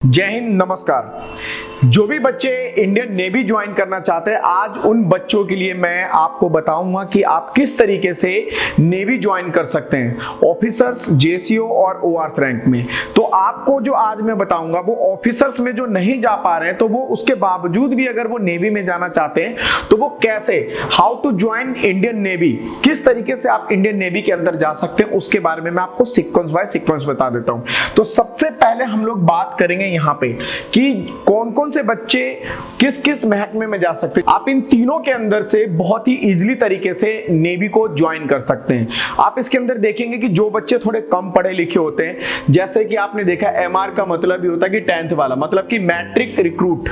जय हिंद, नमस्कार। जो भी बच्चे इंडियन नेवी ज्वाइन करना चाहते हैं, आज उन बच्चों के लिए मैं आपको बताऊंगा कि आप किस तरीके से नेवी ज्वाइन कर सकते हैं ऑफिसर्स, जेसीओ और ओआरएस रैंक में। तो आपको जो आज मैं बताऊंगा वो ऑफिसर्स में जो नहीं जा पा रहे हैं, तो वो उसके बावजूद भी अगर वो नेवी में जाना चाहते हैं तो वो कैसे, how to join Indian Navy, किस तरीके से आप इंडियन नेवी के अंदर जा सकते हैं, उसके बारे में मैं आपको सीक्वेंस बाय सीक्वेंस बता देता हूं। तो सबसे पहले हम लोग बात करेंगे यहाँ पे कि कौन कौन से बच्चे किस किस महकमे में जा सकते हैं। आप इन तीनों के अंदर से बहुत ही इजीली तरीके से नेवी को ज्वाइन कर सकते हैं। आप इसके अंदर देखेंगे कि जो बच्चे थोड़े कम पढ़े लिखे होते हैं, जैसे कि आपने देखा एमआर का मतलब ही होता है कि 10th वाला, मतलब कि मैट्रिक रिक्रूट।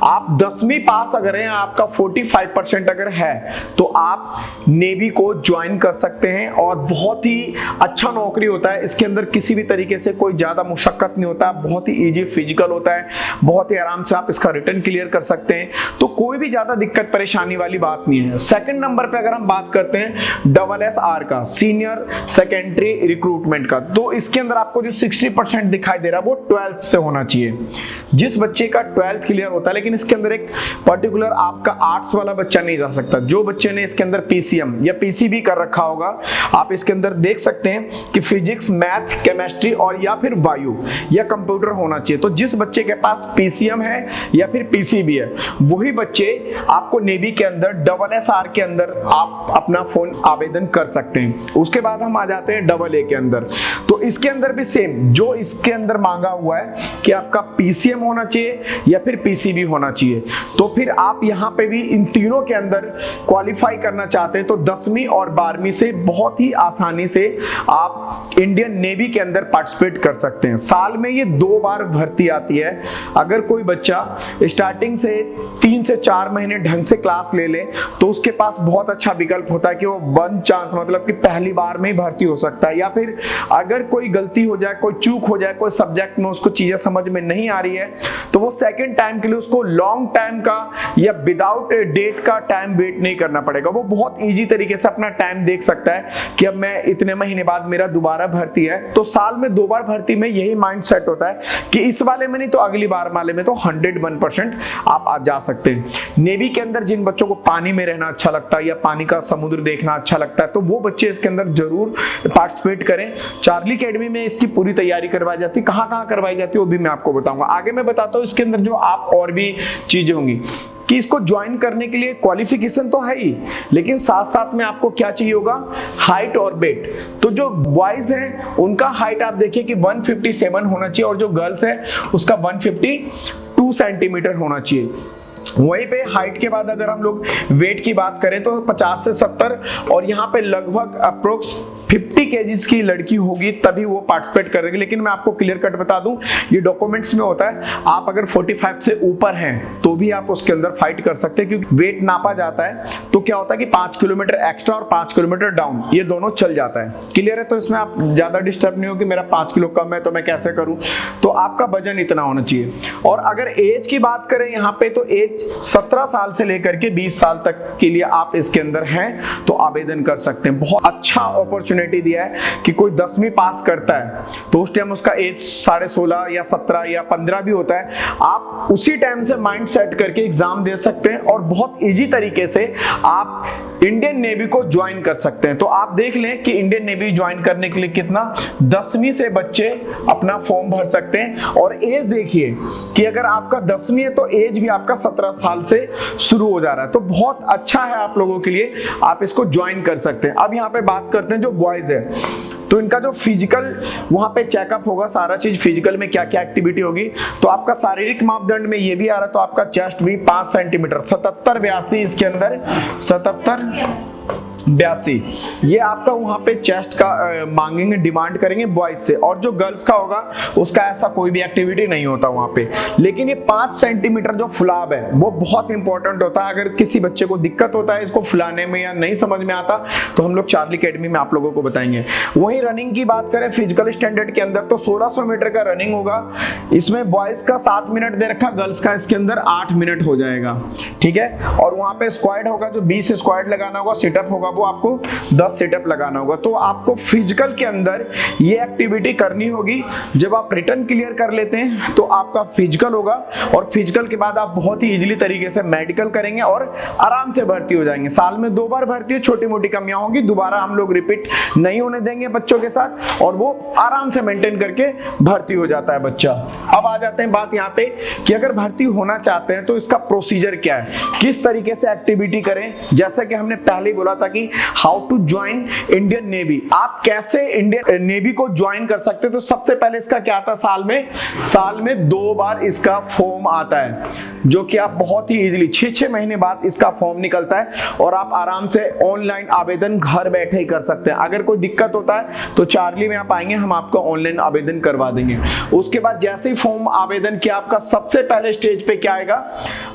आप 10वीं पास अगर हैं, आपका 45% अगर है तो आप नेवी को ज्वाइन कर सकते हैं और बहुत ही अच्छा नौकरी होता है। इसके अंदर किसी भी तरीके से कोई ज्यादा मुशक्कत नहीं होता, बहुत ही इजी फिजिकल होता है, बहुत ही आराम से आप इसका रिटर्न क्लियर कर सकते हैं, तो कोई भी ज्यादा दिक्कत परेशानी वाली बात नहीं है। सेकंड नंबर पे अगर हम बात करते हैं SSR का, सीनियर सेकेंडरी रिक्रूटमेंट का, तो इसके अंदर आपको जो 60% दिखाई दे रहा है वो 12th से होना चाहिए। जिस बच्चे का 12th क्लियर होता है, लेकिन इसके अंदर एक पर्टिकुलर आपका आर्ट्स वाला बच्चा नहीं जा सकता। जो बच्चे ने इसके अंदर PCM या PCB कर रखा होगा, आप इसके अंदर देख सकते हैं कि फिजिक्स, मैथ, केमिस्ट्री और या फिर बायो या कंप्यूटर होना चाहिए। तो जिस बच्चे के पास PCM है या फिर PCB है, वही बच्चे आपको नेवी के अंदर SSR के अंदर आप अपना फोन आवेदन कर सकते हैं। उसके बाद हम आ जाते हैं AA के अंदर। तो इसके अंदर भी सेम, जो इसके अंदर मांगा हुआ है कि आपका PCM होना चाहिए या फिर PCB होना चाहिए। तो फिर आप यहाँ पे भी इन तीनों के अंदर क्वालिफाई करना चाहते हैं तो 10वीं और 12वीं से बहुत ही आसानी से आप इंडियन नेवी के अंदर पार्टिसिपेट कर सकते हैं। साल में ये 2 बार भर्ती आती है। अगर कोई बच्चा स्टार्टिंग से 3 से 4 महीने ढंग से क्लास ले ले तो उसके पास बहुत अच्छा विकल्प होता है कि वो 1 चांस, मतलब कि पहली बार में ही भर्ती हो सकता है। या फिर अगर कोई गलती हो जाए, कोई चूक हो जाए, कोई सब्जेक्ट में उसको चीजें समझ में नहीं आ रही है, तो वो सेकंड टाइम के लिए उसको लॉन्ग टाइम का या विदाउट डेट का टाइम वेट नहीं करना पड़ेगा। वो बहुत इजी तरीके से अपना टाइम देख सकता है कि अब मैं इतने महीने बाद मेरा दोबारा भर्ती है, तो साल में 2 बार भर्ती में यही माइंड सेट होता है कि इस वाले में नहीं तो अगली बार वाले में तो 101% आप आ जा सकते हैं। नेवी के अंदर जिन बच्चों को पानी में रहना अच्छा लगता है या पानी का समुद्र देखना अच्छा लगता है, तो वो बच्चे इसके अंदर जरूर पार्टिसिपेट करें। चार्ली अकेडमी में इसकी पूरी तैयारी करवाई जाती है। कहाँ करवाई जाती है वो भी मैं आपको बताऊंगा। आगे मैं बताता हूँ इसके अंदर जो आप और भी चीजें होंगी कि इसको ज्वाइन करने के लिए क्वालिफिकेशन तो है ही, लेकिन साथ साथ में आपको क्या चाहिए होगा, हाइट और वेट। तो जो बॉयज हैं उनका हाइट आप देखिए कि 157 होना चाहिए और जो गर्ल्स है उसका 152 सेंटीमीटर होना चाहिए। वहीं पे हाइट के बाद अगर हम लोग वेट की बात करें तो 50 से 70 और यहाँ पे लगभग अप्रोक्स 50 केजीज की लड़की होगी तभी वो पार्टिसिपेट करेगी। लेकिन मैं आपको क्लियर कट बता दूं, ये डॉक्यूमेंट्स में होता है। आप अगर 45 से ऊपर हैं तो भी आप उसके अंदर फाइट कर सकते हैं, क्योंकि वेट नापा जाता है तो क्या होता है कि 5 किलोमीटर एक्स्ट्रा और 5 किलोमीटर डाउन, ये दोनों चल जाता है। क्लियर है? तो इसमें आप ज्यादा डिस्टर्ब नहीं हो कि मेरा 5 किलो कम है तो मैं कैसे करूं। तो आपका वजन इतना होना चाहिए। और अगर एज की बात करें यहाँ पे, तो एज 17 साल से लेकर के 20 साल तक के लिए आप इसके अंदर हैं तो आवेदन कर सकते हैं। बहुत अच्छा अपॉर्चुनिटी दिया है कि कोई 10वीं पास करता है तो उस टाइम उसका एज 16.5 या 17 या 15 भी होता है। आप उसी टाइम से माइंड सेट करके एग्जाम दे सकते हैं और बहुत इजी तरीके से आप इंडियन नेवी को ज्वाइन कर सकते हैं। तो आप देख लें कि इंडियन नेवी ज्वाइन करने के लिए कितना, 10वीं से बच्चे अपना फॉर्म भर सकते हैं। और एज देखिए कि अगर आपका 10वीं है तो एज भी आपका 17 साल से शुरू हो जा रहा है। तो बहुत अच्छा है आप लोगों के लिए, आप इसको ज्वाइन कर सकते हैं। अब यहाँ पे बात करते हैं जो बॉयज है, तो इनका जो फिजिकल वहां पे चेकअप होगा, सारा चीज फिजिकल में क्या क्या एक्टिविटी होगी। तो आपका शारीरिक मापदंड में ये भी आ रहा है, तो आपका चेस्ट भी 5 सेंटीमीटर, 77-82 इसके अंदर 77-82 ये आपका वहां पे चेस्ट का मांगेंगे, डिमांड करेंगे बॉयज से। और जो गर्ल्स का होगा उसका ऐसा कोई भी एक्टिविटी नहीं होता वहां पे। लेकिन ये 5 सेंटीमीटर जो फुलाव है वो बहुत इंपॉर्टेंट होता है। अगर किसी बच्चे को दिक्कत होता है इसको फुलाने में या नहीं समझ में आता तो हम लोग चार्ली अकेडमी में आप लोगों को बताएंगे। वहीं रनिंग की बात करें फिजिकल स्टैंडर्ड के अंदर तो 1600 मीटर का रनिंग होगा। इसमें बॉयज का 7 मिनट दे रखा, गर्ल्स का इसके अंदर 8 मिनट हो जाएगा, ठीक है। और वहां पे स्क्वाड होगा, जो 20 स्क्वाड लगाना होगा, सिटअप होगा वो आपको 10 सेटअप लगाना होगा। तो आपको फिजिकल के अंदर ये एक्टिविटी करनी होगी। जब आप रिटर्न क्लियर कर लेते हैं तो आपका फिजिकल होगा, और फिजिकल के बाद आप बहुत ही इजीली तरीके से मेडिकल करेंगे और आराम से भर्ती हो जाएंगे। साल में 2 बार भर्ती है, छोटी मोटी कमियां होंगी, दोबारा हम लोग रिपीट नहीं होने देंगे बच्चों के साथ, और वो आराम से मेंटेन करके भर्ती हो जाता है बच्चा। अब आ जाते हैं बात यहाँ पे कि अगर भर्ती होना चाहते हैं तो इसका प्रोसीजर क्या है, किस तरीके से एक्टिविटी करें। जैसा कि हमने पहले बोला था कि how to join Indian Navy, आप कैसे इंडियन नेवी को ज्वाइन कर सकते हैं। तो सबसे पहले इसका क्या आता है, साल में 2 बार इसका फॉर्म आता है, जो कि आप बहुत ही इजीली 6-6 महीने बाद इसका फॉर्म निकलता है, और आप आराम से ऑनलाइन आवेदन घर बैठे ही कर सकते हैं। अगर कोई दिक्कत होता है तो चार्ली में आप आएंगे, हम आपको ऑनलाइन आवेदन करवा देंगे। उसके बाद जैसे ही फॉर्म आवेदन किया, आपका सबसे पहले स्टेज पे क्या आएगा,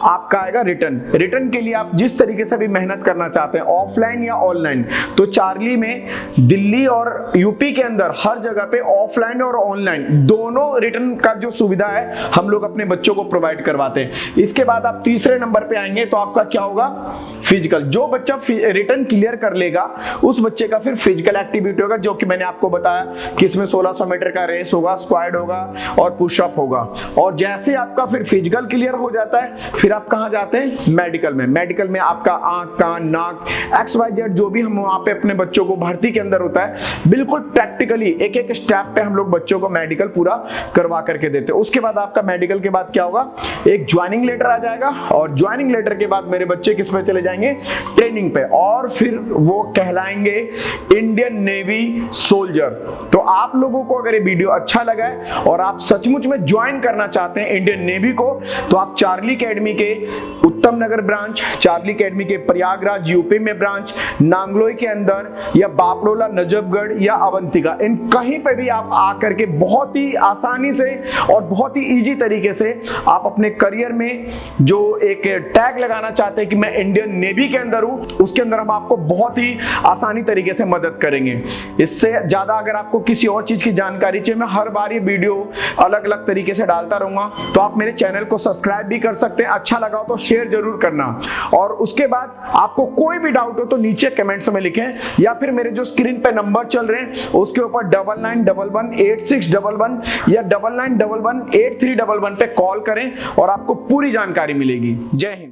आपका आएगा रिटर्न के लिए आप जिस तरीके से भी मेहनत करना चाहते हैं, ऑफलाइन या ऑनलाइन। तो चार्ली में दिल्ली और यूपी के अंदर हर जगह पे ऑफलाइन और ऑनलाइन दोनों रिटर्न का जो सुविधा है हम लोग अपने बच्चों को प्रोवाइड करवाते हैं। इसके बाद आप तीसरे नंबर पे आएंगे तो आपका क्या होगा, फिजिकल। जो बच्चा रिटर्न क्लियर कर लेगा उस बच्चे का फिर फिजिकल एक्टिविटी होगा, जो कि मैंने आपको बताया कि इसमें 1600 मीटर का रेस होगा, स्क्वाड होगा और पुशअप होगा। और जैसे आपका फिर फिजिकल क्लियर हो जाता है, फिर आप कहां जाते हैं, मेडिकल में आपका आंख, कान, नाक, XYZ जो भी हम वहां पे अपने बच्चों को भर्ती के अंदर होता है, बिल्कुल प्रैक्टिकली एक स्टेप पे हम लोग बच्चों को मेडिकल पूरा करवा करके देते हैं। उसके बाद आपका मेडिकल के बाद क्या होगा, एक ज्वाइनिंग लेटर आ जाएगा, और ज्वाइनिंग लेटर के बाद मेरे बच्चे किस पे चले जाएंगे, ट्रेनिंग पे, और फिर वो कहलाएंगे इंडियन नेवी सोल्जर। तो आप लोगों को अगर ये वीडियो अच्छा लगा है और आप सचमुच में ज्वाइन करना चाहते हैं इंडियन नेवी को, तो आप चार्ली अकेडमी के उत्तम नगर ब्रांच, चार्ली अकेडमी के प्रयागराज यूपी में ब्रांच, नांगलोई के अंदर, या बापडोला, नजफगढ़ या अवंतिका, इन कहीं पे भी आप आकर के बहुत ही आसानी से और बहुत ही इजी तरीके से आप अपने करियर में जो एक टैग लगाना चाहते हैं कि मैं इंडियन नेवी के अंदर हूं, उसके अंदर हम आपको बहुत ही आसानी तरीके से मदद करेंगे। इससे ज्यादा अगर आपको किसी और चीज की जानकारी चाहिए, मैं हर बार ये वीडियो अलग अलग तरीके से डालता रहूंगा, तो आप मेरे चैनल को सब्सक्राइब भी कर सकते हैं। अच्छा लगा हो तो शेयर जरूर करना, और उसके बाद आपको कोई भी डाउट हो तो नीचे कमेंट्स में लिखें, या फिर मेरे जो स्क्रीन पे नंबर चल रहे हैं उसके ऊपर 99118611 या 99118311 पे कॉल करें और आपको पूरी जानकारी मिलेगी। जय हिंद।